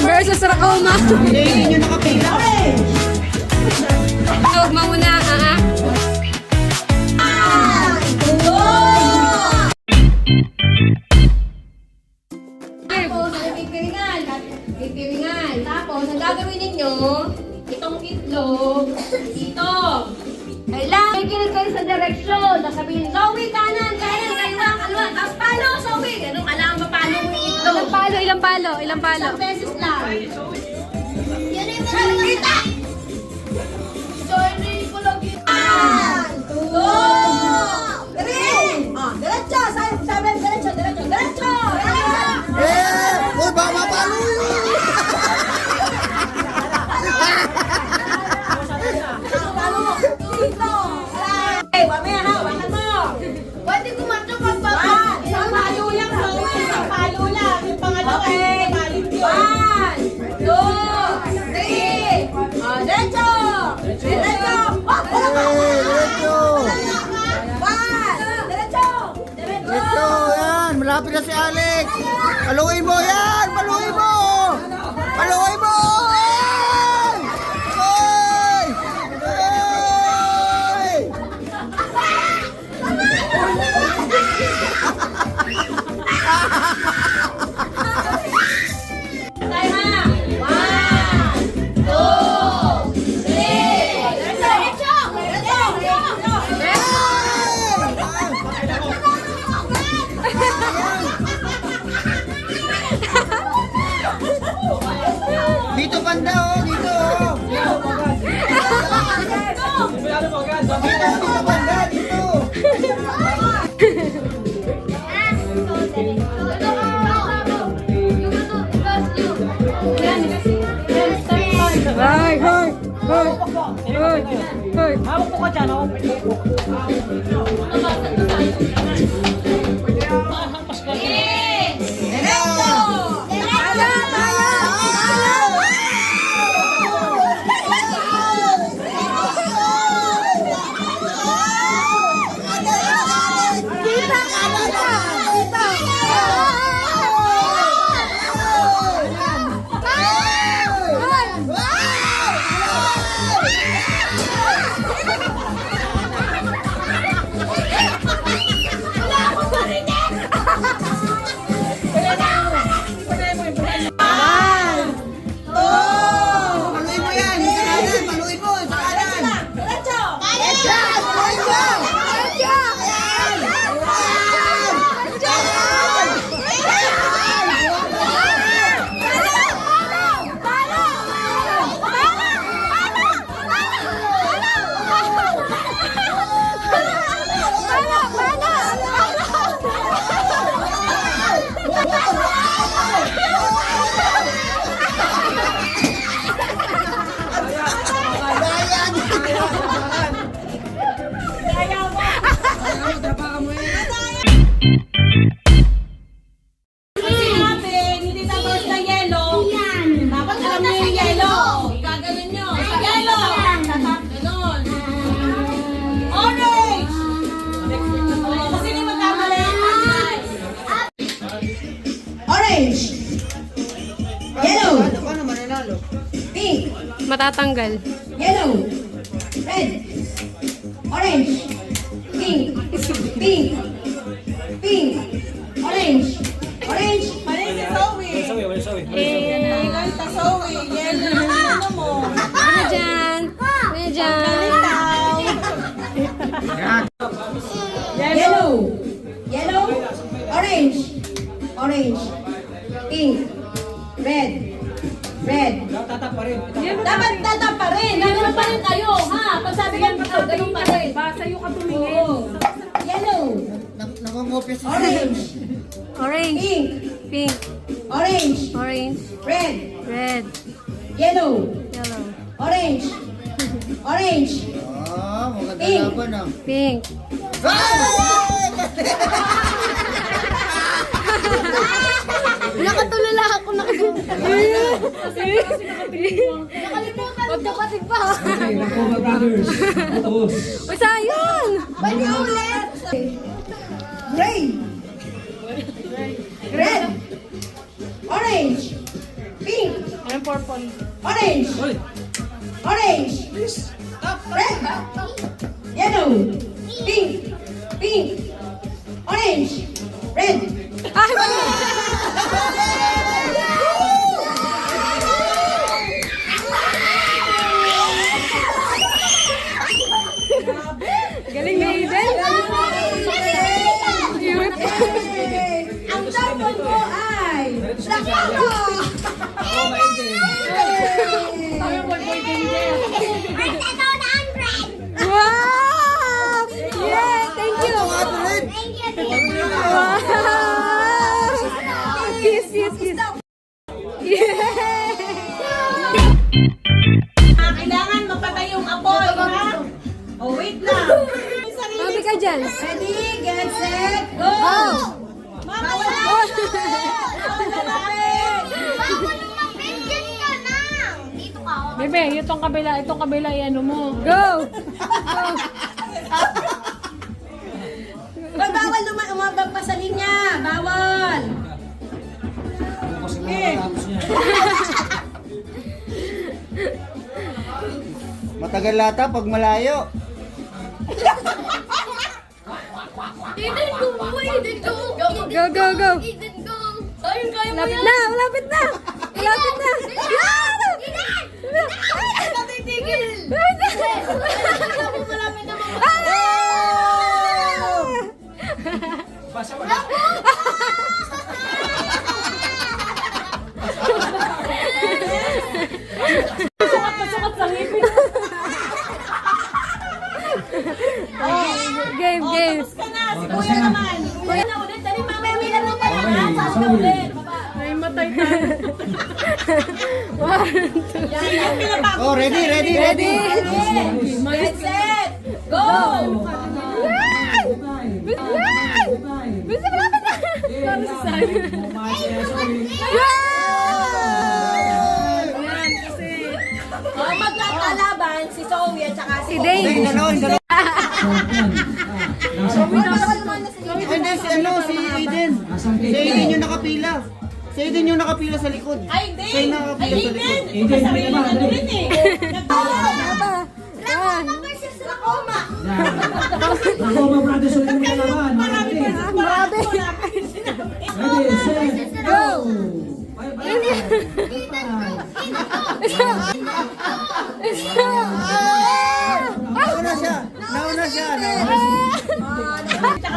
Versus Racoma. Hindi nyo nakapila. Huwag mauna, Pipiringan. Tapos, ang gagawin ninyo, itong itlog, dito. Kailangan, kikinig kayo sa direksyon. Sasabihin, Zoe, kanan, kaliwa, kaliwa. Tapos palo, Zoe. Ganun, kailangan mapalo mo yung itlog. Ilang palo? Isang beses lang. Yan yung kita! So, hindi ko lang kita. 1, 2, 3. Diretso! Sabi, diretso! Uy, baka mapalo yun! Okay, mamaya ha, wakan mo. Pwede kumato pagbaba. Isang palo lang, Zoe. Isang palo lang. Yung pangalawa, okay. 1, 2, 3. Diretso! Diretso! Wala ka! Diretso! 1, diretso! Diretso, yan! Malapit na si Alex! Paluin mo yan! Paluin mo! Paluin mo! Oy! Oy! Tayo ha! 1, 2, 3. Diretso! Dito banda oh! Dito oh! Dito banda! Dito! Hawak po ka dyan, hawak po. Paluin mo yan! Sa kanan! Paluin mo! Sa kanan! Matatanggal. Yellow, red, orange, pink, pink, pink, orange, orange. Mali si Zoe. Ganta Zoe. Yellow. Ano mo? Ano dyan? Kalitaw. Yellow, yellow, orange, orange, pink, red, red. Dapat tatap pa rin. Ganun pa rin kayo, ha? Pag sabi ko, ganun pa rin. Sa'yo ka tumingin. Yellow, Nangungopia si orange, Orange, pink, pink, orange, orange, red, red, yellow, yellow, orange, orange, Oh, maganda Pink. laban ah. pink. Nakatulala ako nakalimutan. Magkapatid pa. Uy, sayang! Pwede ulit. Gray. Red. Orange. Pink. Anong purple? Orange. Orange. Red. Yellow. Pink. Pink. Orange. Red. Ay, mali. Galing ni Aiden. Ang tawag ko ay Lakito! Wow! Yeah, thank you. Wow! Kiss, kiss, kiss. Yeah! Kailangan mapatay yung apoy, ha? Oh, wait lang. Mami ka dyan. Ready, get, set, go! Mama, Bebe, itong kabila, ano mo. Go! Hoy, bawal umabag pa sa linya! Bawal! Matagal lata pag malayo. Go, go, go. Lapit na, malapit na. Malapit na. sukat sa ngipin. Game, game. Ka na, si Kuya naman. Kuya na ulit, dali mamaya, may laro pa lang, ha? Saan ka ulit? Ay, matay tayo. Yan, yung pinapako. Oh, ready, ready, ready. Get, set, go! Bisa malapit na. Para sa sabi. Oh, magkakalaban si Zoe at saka si Si Dave. Yung dalawa, yung dalawa. Hindi, si ano, si Aiden. Si Aiden yung nakapila. Si Aiden yung nakapila sa likod. Ay, hindi. Siya yung nakapila sa likod. May sarili ano rin eh. Nakoma Brothers ulit yung naman. Marami pa sa Grabe. Ready, set, Go. Nauna siya. Nauna siya.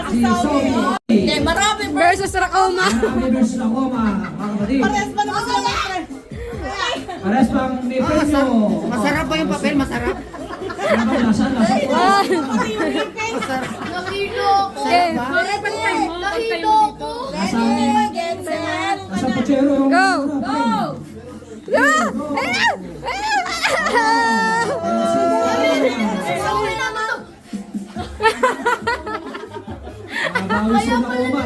si Zoe. marami Versus Racoma. Marami versus Nakoma, mga kapatid. Pares pa naman sila Pares pang may premyo. Masarap ba yung papel? Masarap. Ano ba, lasan, lasan po. Game. Nasa, Get, set, nasa puchero yung... Go. go! Go. Ayan. Zoe naman! Nabawi sa Nakoma.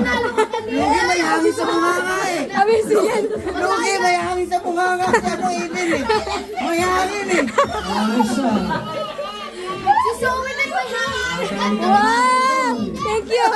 Lugi may hangin sa bunganga eh. Sabi siyan. Lugi may hangin sa bunganga. Si ano Aiden eh. May hangin eh. Ayos ah. Si Zoe na yung Wow. Thank you.